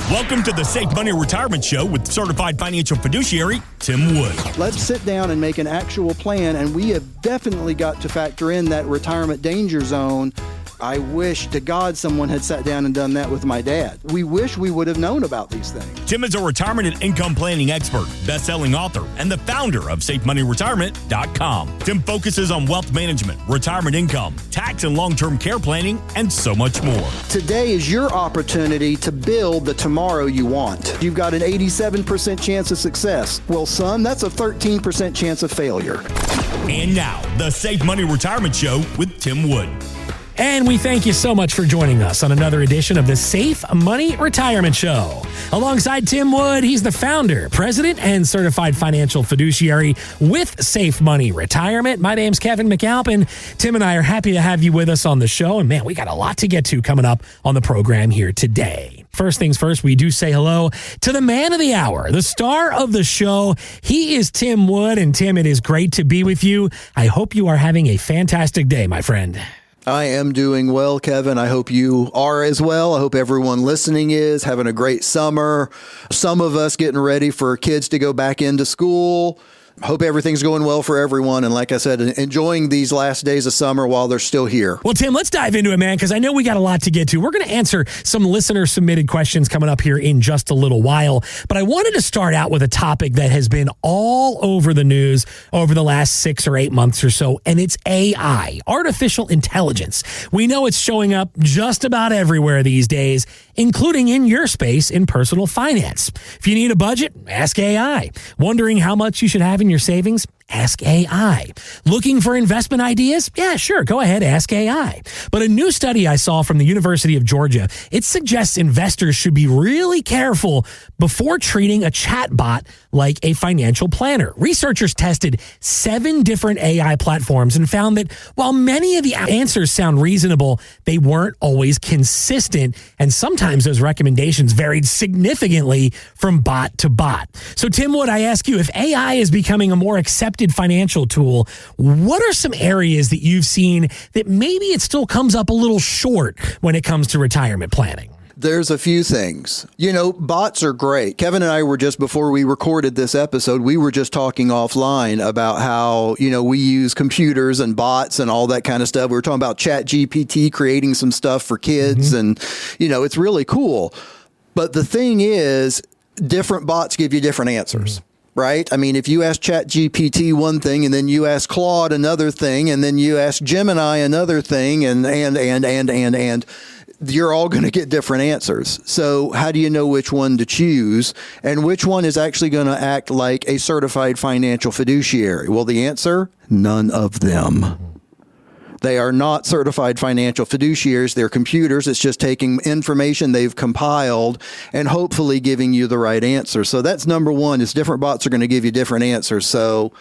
Welcome to the Safe Money Retirement Show with certified financial fiduciary Tim Wood. Let's sit down and make an actual plan, and we have definitely got to factor in that retirement danger zone. I wish to God someone had sat down and done that with my dad. We wish we would have known about these things. Tim is a retirement and income planning expert, best-selling author, and the founder of SafeMoneyRetirement.com. Tim focuses on wealth management, retirement income, tax and long-term care planning, and so much more. Today is your opportunity to build the tomorrow you want. You've got an 87% chance of success. Well, son, that's a 13% chance of failure. And now, the Safe Money Retirement Show with Tim Wood. And we thank you so much for joining us on another edition of the Safe Money Retirement Show. Alongside Tim Wood, he's the founder, president, and certified financial fiduciary with Safe Money Retirement. My name's Kevin McAlpin. Tim and I are happy to have you with us on the show. And man, we got a lot to get to coming up on the program here today. First things first, we do say hello to the man of the hour, the star of the show. He is Tim Wood. And Tim, it is great to be with you. I hope you are having a fantastic day, my friend. I am doing well, Kevin. I hope you are as well. I hope everyone listening is having a great summer. Some of us getting ready for kids to go back into school. Hope everything's going well for everyone. And like I said, enjoying these last days of summer while they're still here. Well, Tim, let's dive into it, man, because I know we got a lot to get to. We're going to answer some listener-submitted questions coming up here in just a little while. But I wanted to start out with a topic that has been all over the news over the last 6 or 8 months or so, and it's AI, artificial intelligence. We know it's showing up just about everywhere these days, including in your space in personal finance. If you need a budget, ask AI. Wondering how much you should have in your savings? Ask AI. Looking for investment ideas? Yeah, sure. Go ahead, ask AI. But a new study I saw from the University of Georgia, it suggests investors should be really careful before treating a chatbot like a financial planner. Researchers tested 7 different AI platforms and found that while many of the answers sound reasonable, they weren't always consistent. And sometimes those recommendations varied significantly from bot to bot. So Tim Wood, I ask you, if AI is becoming a more accepted financial tool, what are some areas that you've seen that maybe it still comes up a little short when it comes to retirement planning? There's a few things. You know, bots are great. Kevin and I were just, before we recorded this episode, we were just talking offline about how, you know, we use computers and bots and all that kind of stuff. We were talking about ChatGPT creating some stuff for kids and, you know, it's really cool. But the thing is, different bots give you different answers. Right? I mean, if you ask ChatGPT one thing and then you ask Claude another thing and then you ask Gemini another thing and you're all going to get different answers. So how do you know which one to choose and which one is actually going to act like a certified financial fiduciary? Well, the answer, none of them. They are not certified financial fiduciaries. They're computers. It's just taking information they've compiled and hopefully giving you the right answer. So that's number one, is different bots are going to give you different answers. So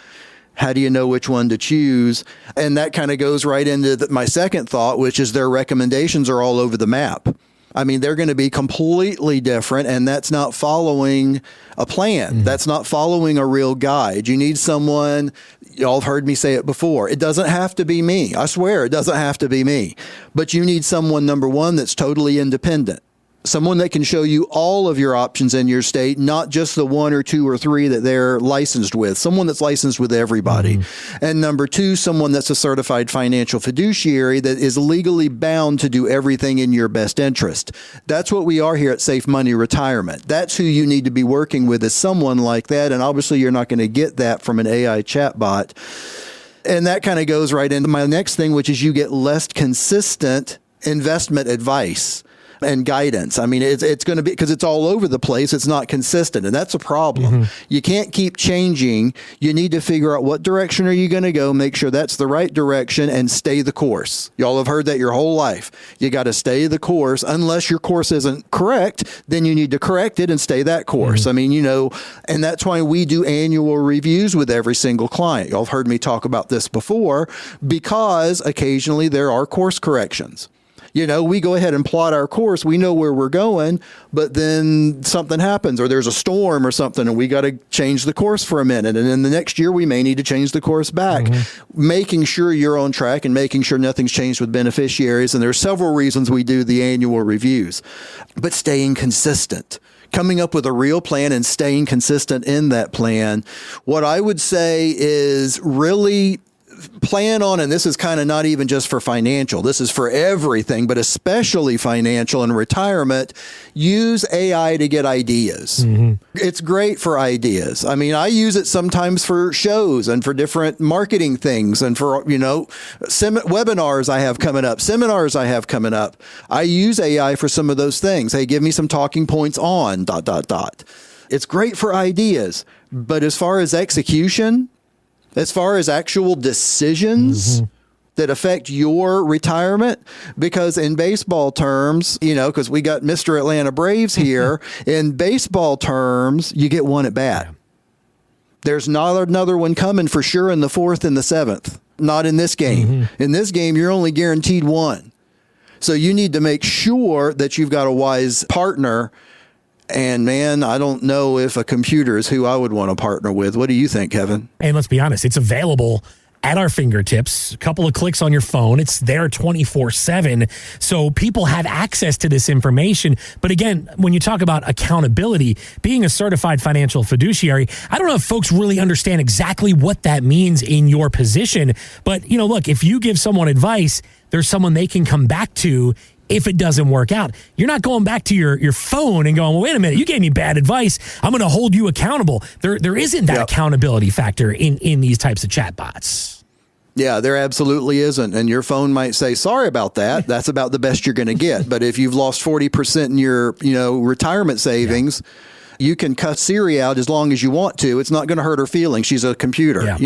how do you know which one to choose? And that kind of goes right into my second thought, which is their recommendations are all over the map. I mean, they're going to be completely different, and that's not following a plan. That's not following a real guide. You need someone, y'all have heard me say it before, it doesn't have to be me. I swear, it doesn't have to be me. But you need someone, number one, that's totally independent. Someone that can show you all of your options in your state, not just the 1 or 2 or 3 that they're licensed with. Someone that's licensed with everybody. And number 2, someone that's a certified financial fiduciary that is legally bound to do everything in your best interest. That's what we are here at Safe Money Retirement. That's who you need to be working with, is someone like that. And obviously you're not going to get that from an AI chatbot. And that kind of goes right into my next thing, which is you get less consistent investment advice and guidance. I mean, it's going to be, because it's all over the place. It's not consistent. And that's a problem. You can't keep changing. You need to figure out what direction are you going to go, make sure that's the right direction, and stay the course. Y'all have heard that your whole life. You got to stay the course. Unless your course isn't correct, then you need to correct it and stay that course. I mean, you know, and that's why we do annual reviews with every single client. Y'all have heard me talk about this before, because occasionally there are course corrections. We go ahead and plot our course. We know where we're going, but then something happens or there's a storm or something and we got to change the course for a minute. And then the next year we may need to change the course back, making sure you're on track and making sure nothing's changed with beneficiaries. And there's several reasons we do the annual reviews, but staying consistent. Coming up with a real plan and staying consistent in that plan. What I would say is really plan on, and this is kind of not even just for financial, this is for everything, but especially financial and retirement, use AI to get ideas. It's great for ideas. I mean, I use it sometimes for shows and for different marketing things and for, webinars I have coming up, seminars I have coming up. I use AI for some of those things. Hey, give me some talking points on ... It's great for ideas, but as far as execution, as far as actual decisions that affect your retirement, because in baseball terms, because we got Mr. Atlanta Braves here, in baseball terms, you get one at bat. There's not another one coming for sure in the fourth and the seventh. Not in this game. In this game, you're only guaranteed one. So you need to make sure that you've got a wise partner. And man, I don't know if a computer is who I would want to partner with. What do you think, Kevin? And let's be honest, it's available at our fingertips. A couple of clicks on your phone. It's there 24/7. So people have access to this information. But again, when you talk about accountability, being a certified financial fiduciary, I don't know if folks really understand exactly what that means in your position. But, look, if you give someone advice, there's someone they can come back to if it doesn't work out. You're not going back to your phone and going, well, wait a minute, you gave me bad advice. I'm going to hold you accountable. There isn't that accountability factor in these types of chatbots. Yeah, there absolutely isn't. And your phone might say, sorry about that. That's about the best you're going to get. But if you've lost 40% in your, retirement savings, you can cuss Siri out as long as you want to. It's not going to hurt her feelings. She's a computer,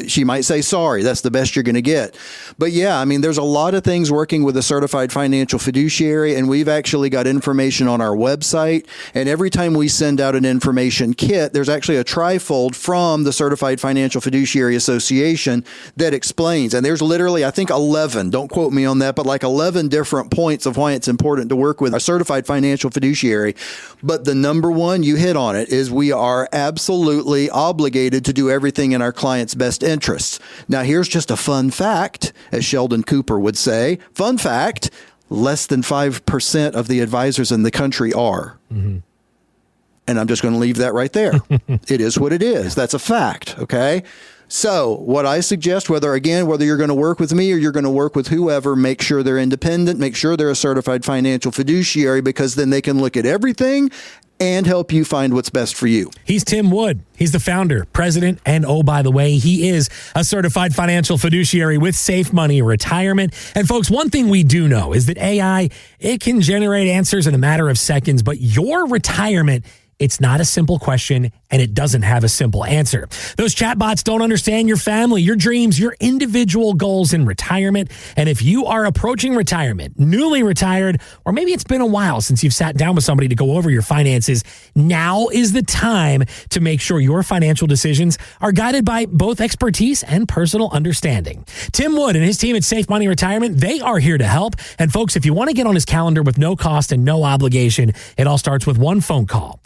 She might say sorry. That's the best you're going to get. But yeah, I mean, there's a lot of things working with a certified financial fiduciary, and we've actually got information on our website. And every time we send out an information kit, there's actually a trifold from the Certified Financial Fiduciary Association that explains. And there's literally, I think 11, don't quote me on that, but like 11 different points of why it's important to work with a certified financial fiduciary. But the number one, you hit on it, is we are absolutely obligated to do everything in our client's best interests. Now, here's just a fun fact, as Sheldon Cooper would say. Fun fact, less than 5% of the advisors in the country are. And I'm just going to leave that right there. It is what it is. That's a fact, okay? So what I suggest, whether you're going to work with me or you're going to work with whoever, make sure they're independent, make sure they're a certified financial fiduciary, because then they can look at everything and help you find what's best for you. He's Tim Wood. He's the founder, president, and by the way, he is a certified financial fiduciary with Safe Money Retirement. And folks, one thing we do know is that AI, it can generate answers in a matter of seconds, but your retirement, it's not a simple question, and it doesn't have a simple answer. Those chatbots don't understand your family, your dreams, your individual goals in retirement. And if you are approaching retirement, newly retired, or maybe it's been a while since you've sat down with somebody to go over your finances, now is the time to make sure your financial decisions are guided by both expertise and personal understanding. Tim Wood and his team at Safe Money Retirement, they are here to help. And folks, if you want to get on his calendar with no cost and no obligation, it all starts with one phone call.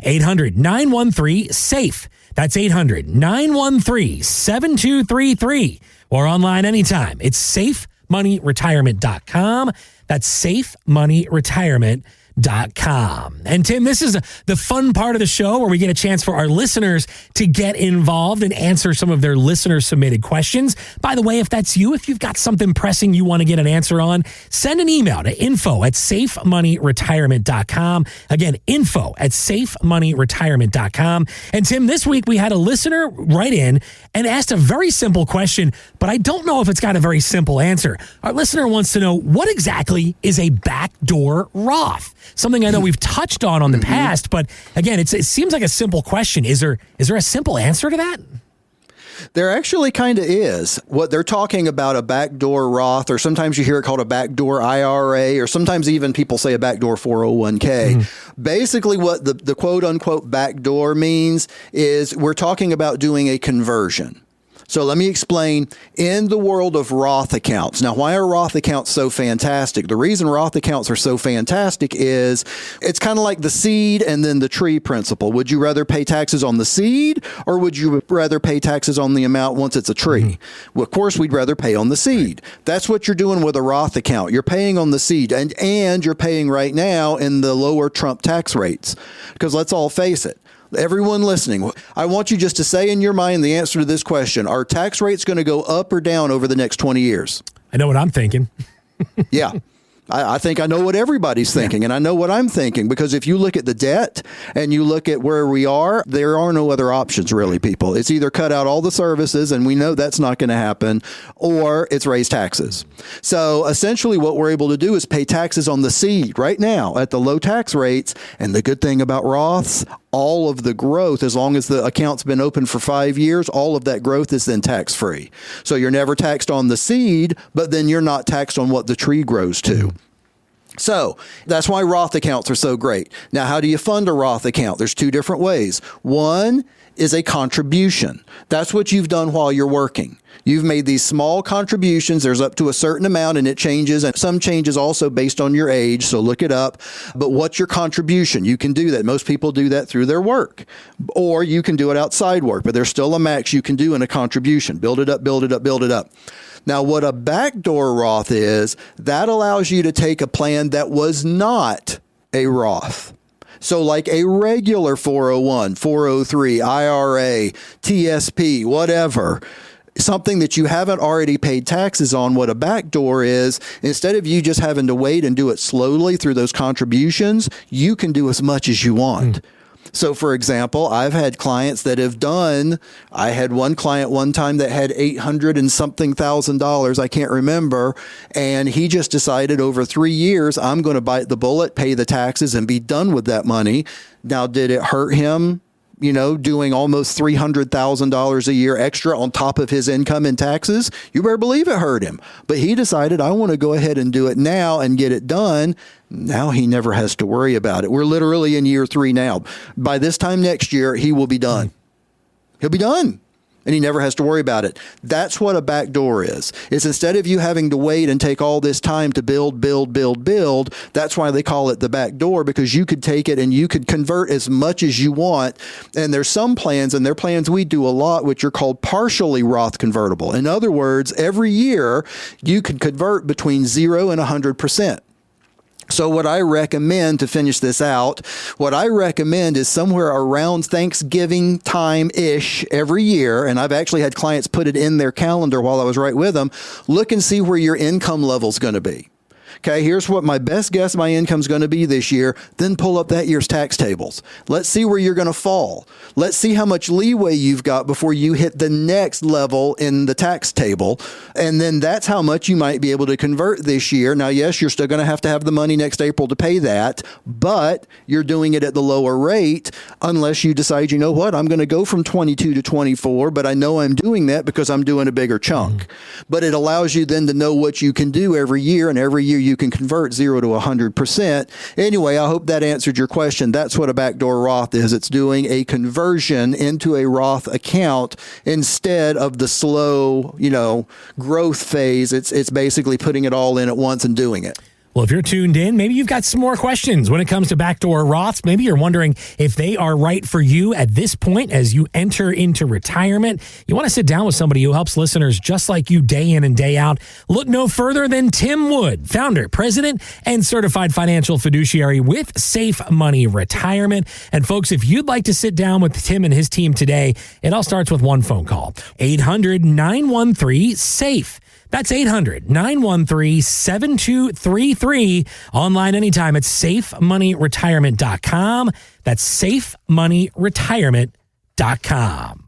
800-913-SAFE. That's 800-913-7233. Or online anytime. It's safemoneyretirement.com. That's safemoneyretirement.com. And Tim, this is the fun part of the show where we get a chance for our listeners to get involved and answer some of their listener submitted questions. By the way, if that's you, if you've got something pressing you want to get an answer on, send an email to info@safemoneyretirement.com. Again, info@safemoneyretirement.com. And Tim, this week we had a listener write in and asked a very simple question, but I don't know if it's got a very simple answer. Our listener wants to know, what exactly is a backdoor Roth? Something I know we've touched on the past, but again, it seems like a simple question. Is there a simple answer to that? There actually kind of is. What they're talking about, a backdoor Roth, or sometimes you hear it called a backdoor IRA, or sometimes even people say a backdoor 401k. Basically, what the quote unquote backdoor means is we're talking about doing a conversion. So let me explain in the world of Roth accounts. Now, why are Roth accounts so fantastic? The reason Roth accounts are so fantastic is it's kind of like the seed and then the tree principle. Would you rather pay taxes on the seed or would you rather pay taxes on the amount once it's a tree? Well, of course, we'd rather pay on the seed. That's what you're doing with a Roth account. You're paying on the seed and you're paying right now in the lower Trump tax rates. Because let's all face it. Everyone listening, I want you just to say in your mind the answer to this question. Are tax rates going to go up or down over the next 20 years? I know what I'm thinking. Yeah. I think I know what everybody's thinking, and I know what I'm thinking, because if you look at the debt and you look at where we are, there are no other options, really, people. It's either cut out all the services, and we know that's not going to happen, or it's raise taxes. So essentially what we're able to do is pay taxes on the seed right now at the low tax rates. And the good thing about Roths, all of the growth, as long as the account's been open for 5 years, all of that growth is then tax-free. So you're never taxed on the seed, but then you're not taxed on what the tree grows to. So that's why Roth accounts are so great. Now, how do you fund a Roth account? There's two different ways. One is a contribution. That's what you've done while you're working. You've made these small contributions. There's up to a certain amount, and it changes, and some changes also based on your age, so look it up. But what's your contribution? You can do that. Most people do that through their work, or you can do it outside work, but there's still a max you can do in a contribution. Build it up, build it up, build it up. Now, what a backdoor Roth is, that allows you to take a plan that was not a Roth. So like a regular 401, 403, IRA, TSP, whatever, something that you haven't already paid taxes on. What a backdoor is, instead of you just having to wait and do it slowly through those contributions, you can do as much as you want. So, for example, I've had clients that have done, I had one client one time that had $800 and something thousand, I can't remember, and he just decided over 3 years, I'm going to bite the bullet, pay the taxes, and be done with that money. Now, did it hurt him? You know, doing almost $300,000 a year extra on top of his income in taxes? You better believe it hurt him. But he decided, I want to go ahead and do it now and get it done. Now he never has to worry about it. We're literally in year 3 now. By this time next year, he will be done. He'll be done. And he never has to worry about it. That's what a backdoor is. It's instead of you having to wait and take all this time to build, that's why they call it the back door, because you could take it and you could convert as much as you want. And there's some plans, and they're plans we do a lot, which are called partially Roth convertible. In other words, every year you can convert between 0 and 100%. So what I recommend, to finish this out, what I recommend is somewhere around Thanksgiving time-ish every year, and I've actually had clients put it in their calendar while I was right with them, look and see where your income level's going to be. Okay, here's what my best guess my income's going to be this year. Then pull up that year's tax tables. Let's see where you're going to fall. Let's see how much leeway you've got before you hit the next level in the tax table. And then that's how much you might be able to convert this year. Now, yes, you're still going to have the money next April to pay that, but you're doing it at the lower rate unless you decide, you know what, I'm going to go from 22 to 24, but I know I'm doing that because I'm doing a bigger chunk. But it allows you then to know what you can do every year, and every year you can convert 0 to 100%. Anyway, I hope that answered your question. That's what a backdoor Roth is. It's doing a conversion into a Roth account instead of the slow, growth phase. It's basically putting it all in at once and doing it. Well, if you're tuned in, maybe you've got some more questions when it comes to backdoor Roths. Maybe you're wondering if they are right for you at this point as you enter into retirement. You want to sit down with somebody who helps listeners just like you day in and day out. Look no further than Tim Wood, founder, president, and certified financial fiduciary with Safe Money Retirement. And folks, if you'd like to sit down with Tim and his team today, it all starts with one phone call. 800-913-SAFE. That's 800-913-7233. Online anytime at safemoneyretirement.com. That's safemoneyretirement.com.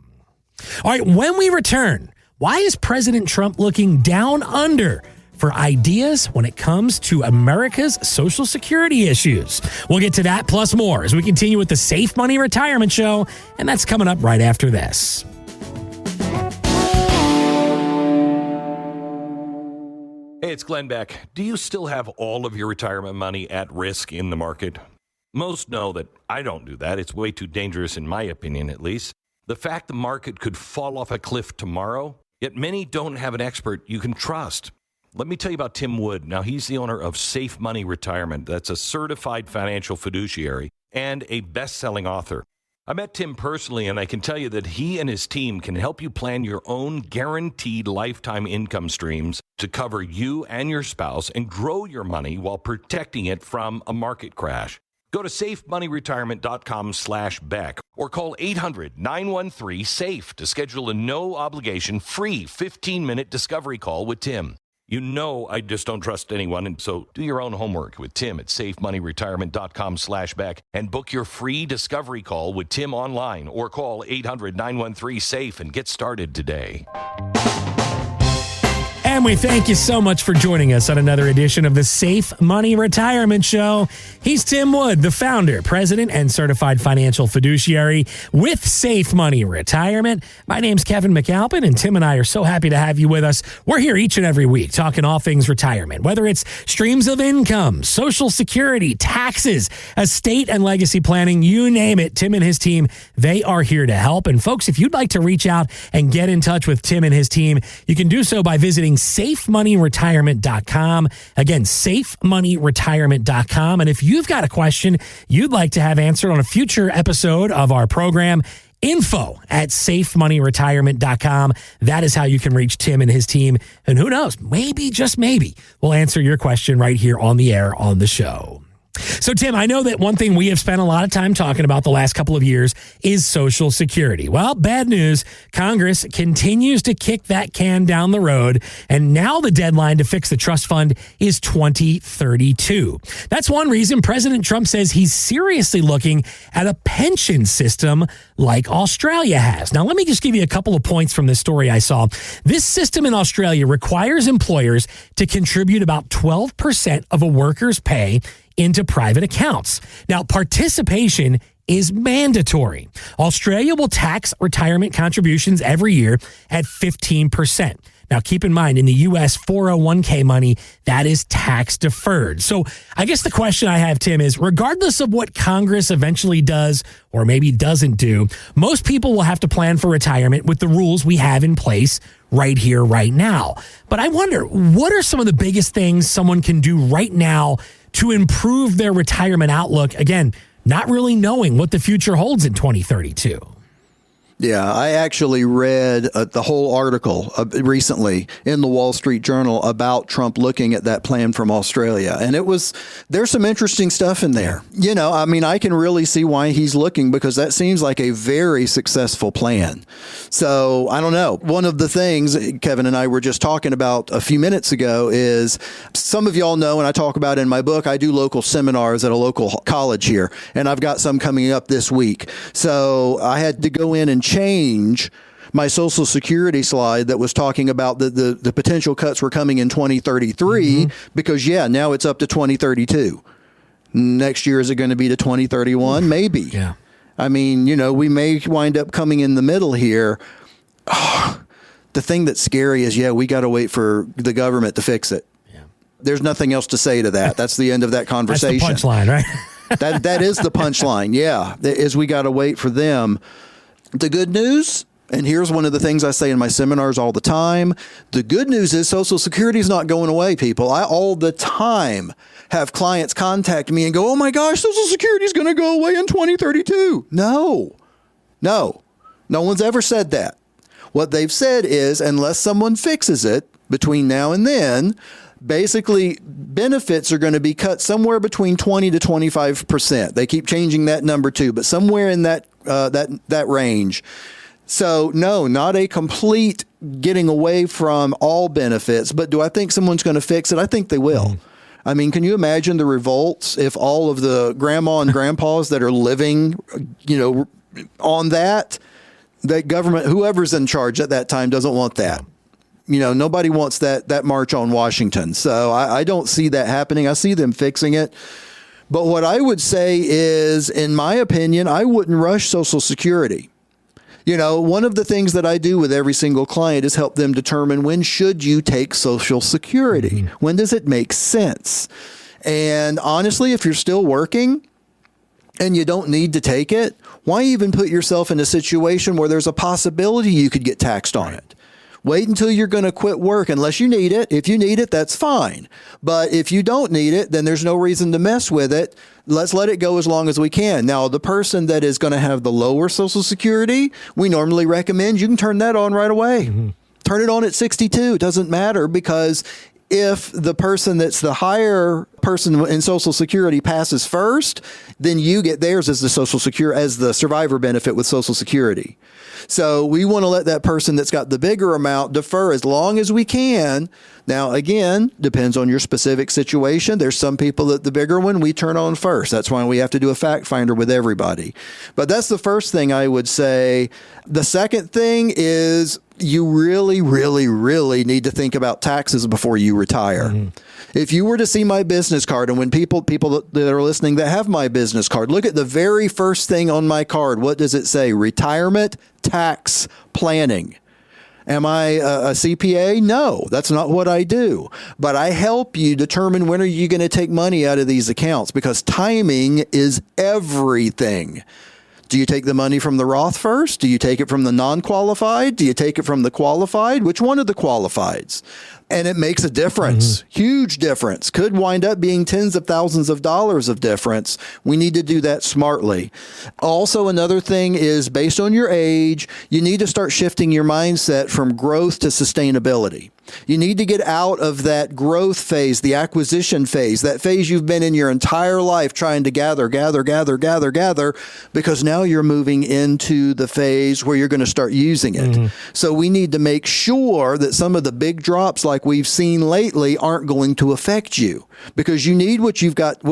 All right, when we return, why is President Trump looking down under for ideas when it comes to America's Social Security issues? We'll get to that plus more as we continue with the Safe Money Retirement Show, and that's coming up right after this. Hey, it's Glenn Beck. Do you still have all of your retirement money at risk in the market? Most know that I don't do that. It's way too dangerous, in my opinion, at least. The fact the market could fall off a cliff tomorrow, yet many don't have an expert you can trust. Let me tell you about Tim Wood. Now, he's the owner of Safe Money Retirement. That's a certified financial fiduciary and a best-selling author. I met Tim personally, and I can tell you that he and his team can help you plan your own guaranteed lifetime income streams to cover you and your spouse and grow your money while protecting it from a market crash. Go to safemoneyretirement.com/Beck or call 800-913-SAFE to schedule a no-obligation free 15-minute discovery call with Tim. You know I just don't trust anyone, and so do your own homework with Tim at safemoneyretirement.com/Beck and book your free discovery call with Tim online or call 800-913-SAFE and get started today. And we thank you so much for joining us on another edition of the Safe Money Retirement Show. He's Tim Wood, the founder, president, and certified financial fiduciary with Safe Money Retirement. My name's Kevin McAlpin, and Tim and I are so happy to have you with us. We're here each and every week talking all things retirement, whether it's streams of income, Social Security, taxes, estate and legacy planning, you name it. Tim and his team, they are here to help. And folks, if you'd like to reach out and get in touch with Tim and his team, you can do so by visiting safemoneyretirement.com. Again, safemoneyretirement.com. And if you've got a question you'd like to have answered on a future episode of our program, info@safemoneyretirement.com. That is how you can reach Tim and his team. And who knows, maybe, just maybe, we'll answer your question right here on the air on the show. So, Tim, I know that one thing we have spent a lot of time talking about the last couple of years is Social Security. Well, bad news. Congress continues to kick that can down the road, and now the deadline to fix the trust fund is 2032. That's one reason President Trump says he's seriously looking at a pension system like Australia has. Now, let me just give you a couple of points from this story I saw. This system in Australia requires employers to contribute about 12% of a worker's pay into private accounts. Now, participation is mandatory. Australia will tax retirement contributions every year at 15%. Now, keep in mind, in the U.S., 401k money, that is tax deferred. So I guess the question I have, Tim, is regardless of what Congress eventually does or maybe doesn't do, most people will have to plan for retirement with the rules we have in place right here, right now. But I wonder, what are some of the biggest things someone can do right now to improve their retirement outlook? Again, not really knowing what the future holds in 2032. Yeah, I actually read the whole article recently in the Wall Street Journal about Trump looking at that plan from Australia. And there's some interesting stuff in there. You know, I mean, I can really see why he's looking, because that seems like a very successful plan. So I don't know. One of the things Kevin and I were just talking about a few minutes ago is, some of y'all know, and I talk about in my book, I do local seminars at a local college here, and I've got some coming up this week. So I had to go in and change my Social Security slide that was talking about the potential cuts were coming in 2033, because, now it's up to 2032. Next year, is it going to be to 2031? Maybe. Yeah. I mean, we may wind up coming in the middle here. The thing that's scary is, we got to wait for the government to fix it. Yeah. There's nothing else to say to that. That's the end of that conversation. That's the punchline, right? that is the punchline. Yeah. Is we got to wait for them. The good news, and here's one of the things I say in my seminars all the time, the good news is Social Security is not going away, people. I all the time have clients contact me and go, oh my gosh, Social Security is going to go away in 2032. No one's ever said that. What they've said is, unless someone fixes it between now and then, basically benefits are going to be cut somewhere between 20 to 25%. They keep changing that number too, but somewhere in that range. So no, not a complete getting away from all benefits, but do I think someone's going to fix it? I think they will. I mean, can you imagine the revolts if all of the grandma and grandpas that are living, on that government, whoever's in charge at that time, doesn't want that. Nobody wants that march on Washington. So I don't see that happening. I see them fixing it. But what I would say is, in my opinion, I wouldn't rush Social Security. One of the things that I do with every single client is help them determine, when should you take Social Security? When does it make sense? And honestly, if you're still working, and you don't need to take it, why even put yourself in a situation where there's a possibility you could get taxed on it? Wait until you're going to quit work unless you need it. If you need it, that's fine. But if you don't need it, then there's no reason to mess with it. Let's let it go as long as we can. Now, the person that is going to have the lower Social Security, we normally recommend you can turn that on right away. Mm-hmm. Turn it on at 62. It doesn't matter, because if the person that's the higher person in Social Security passes first, then you get theirs as the survivor benefit with Social Security. So we want to let that person that's got the bigger amount defer as long as we can. Now, again, depends on your specific situation. There's some people that the bigger one we turn on first. That's why we have to do a fact finder with everybody. But that's the first thing I would say. The second thing is you really, really, really need to think about taxes before you retire. Mm-hmm. If you were to see my business card, and when people that are listening that have my business card, look at the very first thing on my card. What does it say? Retirement tax planning. Am I a CPA? No, that's not what I do. But I help you determine when are you going to take money out of these accounts, because timing is everything. Do you take the money from the Roth first? Do you take it from the non-qualified? Do you take it from the qualified? Which one of the qualifieds? And it makes a difference, huge difference. Could wind up being tens of thousands of dollars of difference. We need to do that smartly. Also, another thing is, based on your age, you need to start shifting your mindset from growth to sustainability. You need to get out of that growth phase, the acquisition phase, that phase you've been in your entire life trying to gather, because now you're moving into the phase where you're going to start using it. So we need to make sure that some of the big drops like we've seen lately aren't going to affect you, because you need what you've got,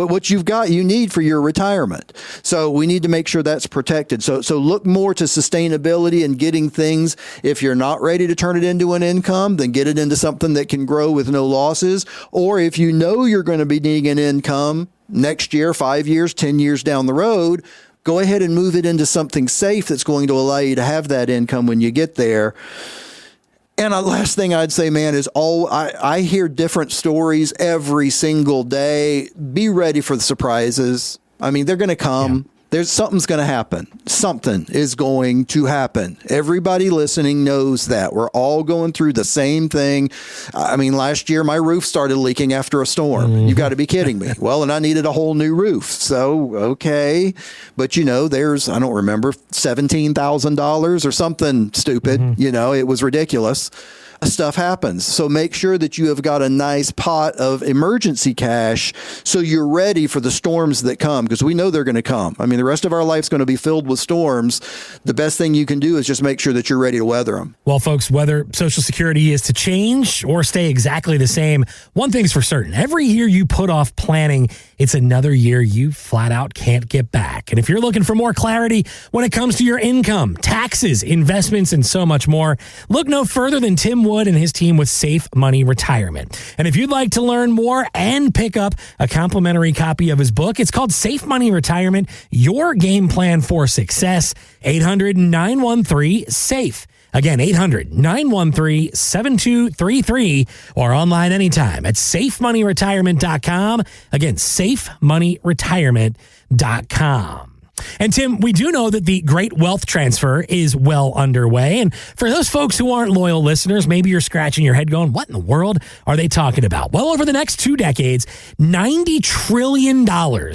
you need for your retirement. So we need to make sure that's protected. So look more to sustainability and getting things. If you're not ready to turn it into an income, then get it into something that can grow with no losses. Or if you know you're going to be needing an income next year, 5 years, 10 years down the road, go ahead and move it into something safe that's going to allow you to have that income when you get there. And the last thing I'd say, man, is I hear different stories every single day. Be ready for the surprises. I mean, they're going to come. Yeah. Something's going to happen. Something is going to happen. Everybody listening knows that. We're all going through the same thing. I mean, last year, my roof started leaking after a storm. You've got to be kidding me. Well, and I needed a whole new roof. So, okay. But, there's, I don't remember, $17,000 or something stupid. It was ridiculous. Stuff happens. So make sure that you have got a nice pot of emergency cash so you're ready for the storms that come, because we know they're going to come. I mean, the rest of our life's going to be filled with storms. The best thing you can do is just make sure that you're ready to weather them. Well, folks, whether Social Security is to change or stay exactly the same, one thing's for certain. Every year you put off planning, it's another year you flat out can't get back. And if you're looking for more clarity when it comes to your income, taxes, investments, and so much more, look no further than Tim Wood and his team with Safe Money Retirement. And if you'd like to learn more and pick up a complimentary copy of his book, it's called Safe Money Retirement, Your Game Plan for Success. 800-913-SAFE. Again, 800-913-7233, or online anytime at safemoneyretirement.com. Again, safemoneyretirement.com. And Tim, we do know that the great wealth transfer is well underway. And for those folks who aren't loyal listeners, maybe you're scratching your head going, what in the world are they talking about? Well, over the next 2 decades, $90 trillion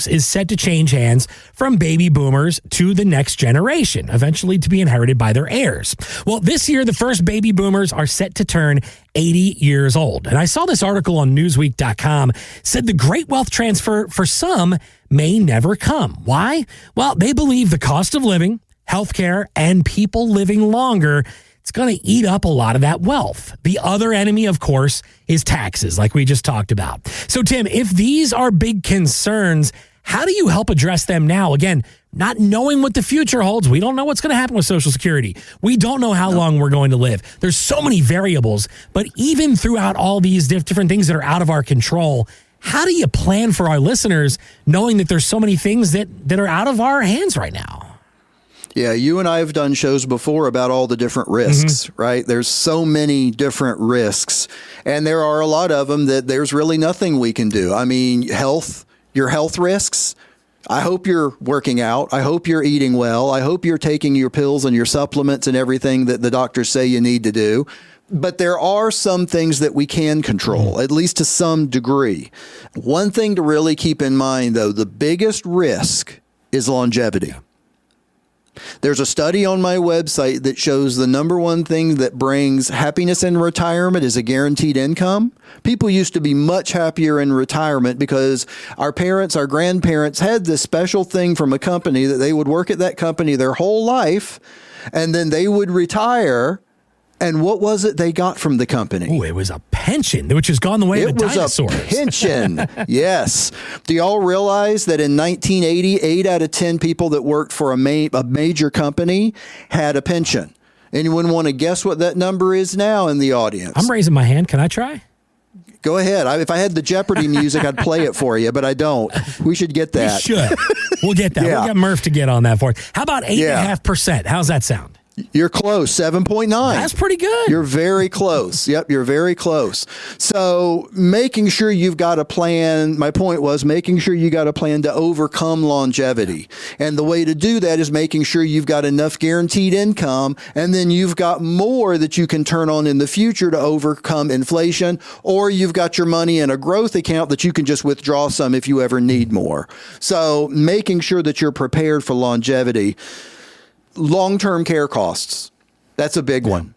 is set to change hands from baby boomers to the next generation, eventually to be inherited by their heirs. Well, this year, the first baby boomers are set to turn 80 years old. And I saw this article on Newsweek.com said the great wealth transfer for some may never come. Why? Well, they believe the cost of living, healthcare, and people living longer, it's going to eat up a lot of that wealth. The other enemy, of course, is taxes, like we just talked about. So, Tim, if these are big concerns, how do you help address them now? Again, not knowing what the future holds. We don't know what's going to happen with Social Security. We don't know how long we're going to live. There's so many variables, but even throughout all these different things that are out of our control, how do you plan for our listeners knowing that there's so many things that are out of our hands right now? Yeah, you and I have done shows before about all the different risks, right? There's so many different risks, and there are a lot of them that there's really nothing we can do. I mean, your health risks, I hope you're working out. I hope you're eating well. I hope you're taking your pills and your supplements and everything that the doctors say you need to do. But there are some things that we can control, at least to some degree. One thing to really keep in mind, though, the biggest risk is longevity. There's a study on my website that shows the number one thing that brings happiness in retirement is a guaranteed income. People used to be much happier in retirement because our parents, our grandparents had this special thing from a company that they would work at that company their whole life, and then they would retire. And what was it they got from the company? Oh, it was a pension, which has gone the way of the dinosaurs. It was a pension, yes. Do y'all realize that in 1980, 8 out of 10 people that worked for a major company had a pension? Anyone want to guess what that number is now in the audience? I'm raising my hand. Can I try? Go ahead. If I had the Jeopardy music, I'd play it for you, but I don't. We should get that. We should. We'll get that. Yeah. We'll get Murph to get on that for us. How about 8.5%? How's that sound? You're close, 7.9. That's pretty good. You're very close. Yep, you're very close. So making sure you've got a plan, my point was making sure you got a plan to overcome longevity. And the way to do that is making sure you've got enough guaranteed income, and then you've got more that you can turn on in the future to overcome inflation, or you've got your money in a growth account that you can just withdraw some if you ever need more. So making sure that you're prepared for longevity. Long-term care costs. That's a big one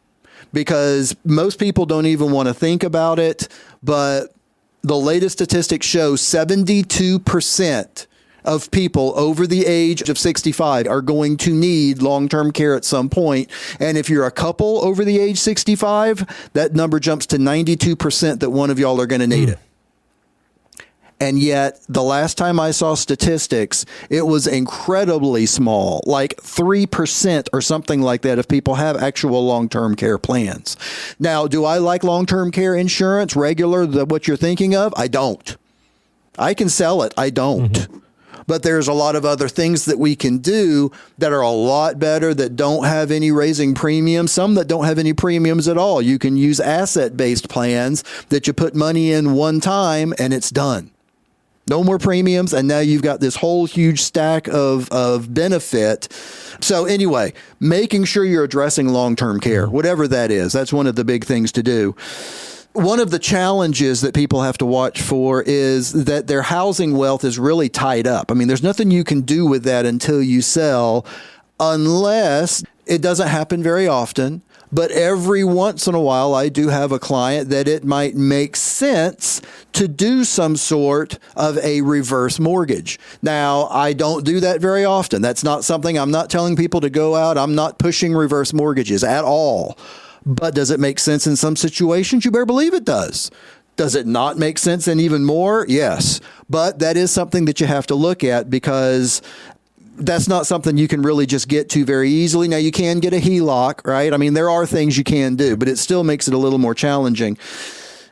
because most people don't even want to think about it. But the latest statistics show 72% of people over the age of 65 are going to need long-term care at some point. And if you're a couple over the age 65, that number jumps to 92% that one of y'all are going to need it. And yet, the last time I saw statistics, it was incredibly small, like 3% or something like that if people have actual long-term care plans. Now, do I like long-term care insurance, regular, what you're thinking of? I don't. I can sell it. I don't. Mm-hmm. But there's a lot of other things that we can do that are a lot better, that don't have any raising premiums, some that don't have any premiums at all. You can use asset-based plans that you put money in one time and it's done. No more premiums, and now you've got this whole huge stack of benefit. So anyway, making sure you're addressing long-term care, whatever that is, that's one of the big things to do. One of the challenges that people have to watch for is that their housing wealth is really tied up. I mean, there's nothing you can do with that until you sell, unless it doesn't happen very often. But every once in a while, I do have a client that it might make sense to do some sort of a reverse mortgage. Now, I don't do that very often. That's not something I'm not telling people to go out. I'm not pushing reverse mortgages at all. But does it make sense in some situations? You better believe it does. Does it not make sense in even more? Yes. But that is something that you have to look at because that's not something you can really just get to very easily. Now, you can get a HELOC, right? I mean, there are things you can do, but it still makes it a little more challenging.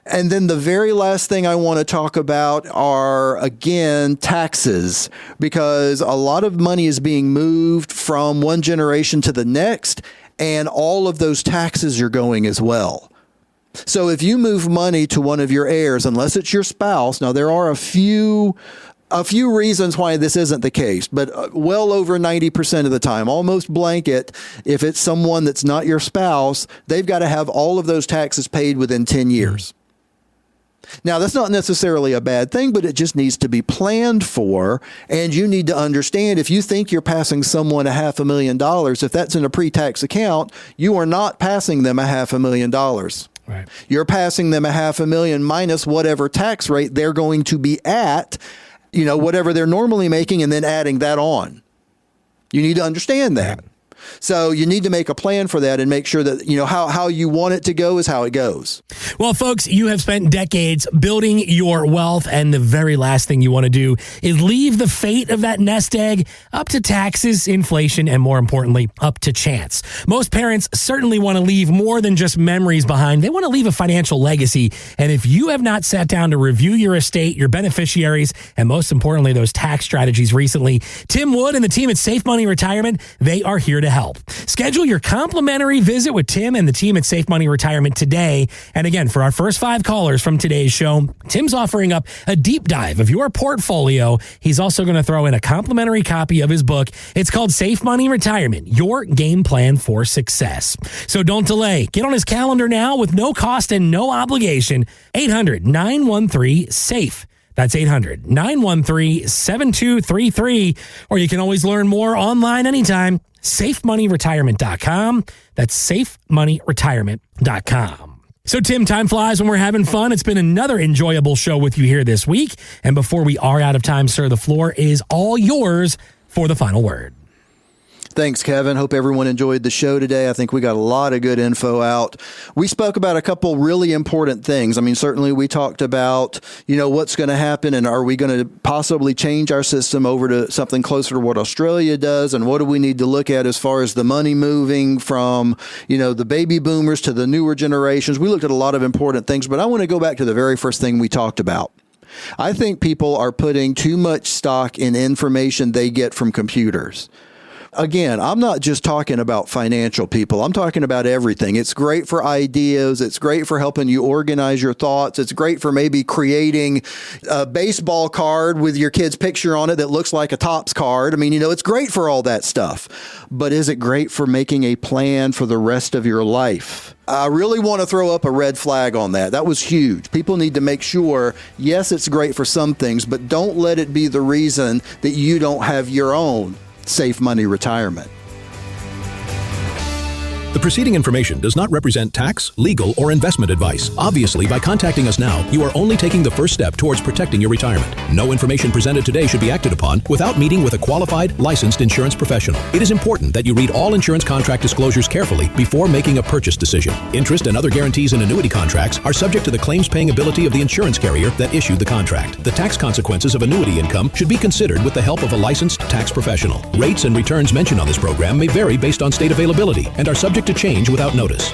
And then the very last thing I want to talk about are, again, taxes, because a lot of money is being moved from one generation to the next, and all of those taxes are going as well. So if you move money to one of your heirs, unless it's your spouse, now there are a few reasons why this isn't the case, but well over 90% of the time, almost blanket, if it's someone that's not your spouse, they've got to have all of those taxes paid within 10 years. Now, that's not necessarily a bad thing, but it just needs to be planned for, and you need to understand if you think you're passing someone $500,000, if that's in a pre-tax account, you are not passing them $500,000. Right. You're passing them $500,000 minus whatever tax rate they're going to be at, you know, whatever they're normally making, and then adding that on. You need to understand that. So you need to make a plan for that and make sure that, you know, how you want it to go is how it goes. Well, folks, you have spent decades building your wealth, and the very last thing you want to do is leave the fate of that nest egg up to taxes, inflation, and more importantly, up to chance. Most parents certainly want to leave more than just memories behind. They want to leave a financial legacy. And if you have not sat down to review your estate, your beneficiaries, and most importantly, those tax strategies recently, Tim Wood and the team at Safe Money Retirement, they are here to help. Schedule your complimentary visit with Tim and the team at Safe Money Retirement today. And again, for our first 5 callers from today's show, Tim's offering up a deep dive of your portfolio. He's also going to throw in a complimentary copy of his book. It's called Safe Money Retirement, Your Game Plan for Success. So don't delay. Get on his calendar now with no cost and no obligation. 800-913-SAFE. That's 800-913-7233. Or you can always learn more online anytime. SafeMoneyRetirement.com. That's SafeMoneyRetirement.com. So, Tim, time flies when we're having fun. It's been another enjoyable show with you here this week. And before we are out of time, sir, the floor is all yours for the final word. Thanks, Kevin. Hope everyone enjoyed the show today. I think we got a lot of good info out. We spoke about a couple really important things. I mean, certainly we talked about, what's going to happen and are we going to possibly change our system over to something closer to what Australia does, and what do we need to look at as far as the money moving from, the baby boomers to the newer generations. We looked at a lot of important things, but I want to go back to the very first thing we talked about. I think people are putting too much stock in information they get from computers. Again, I'm not just talking about financial people. I'm talking about everything. It's great for ideas. It's great for helping you organize your thoughts. It's great for maybe creating a baseball card with your kid's picture on it that looks like a Topps card. I mean, it's great for all that stuff. But is it great for making a plan for the rest of your life? I really want to throw up a red flag on that. That was huge. People need to make sure, yes, it's great for some things, but don't let it be the reason that you don't have your own Safe Money Retirement. The preceding information does not represent tax, legal, or investment advice. Obviously, by contacting us now, you are only taking the first step towards protecting your retirement. No information presented today should be acted upon without meeting with a qualified, licensed insurance professional. It is important that you read all insurance contract disclosures carefully before making a purchase decision. Interest and other guarantees in annuity contracts are subject to the claims-paying ability of the insurance carrier that issued the contract. The tax consequences of annuity income should be considered with the help of a licensed tax professional. Rates and returns mentioned on this program may vary based on state availability and are subject to change without notice.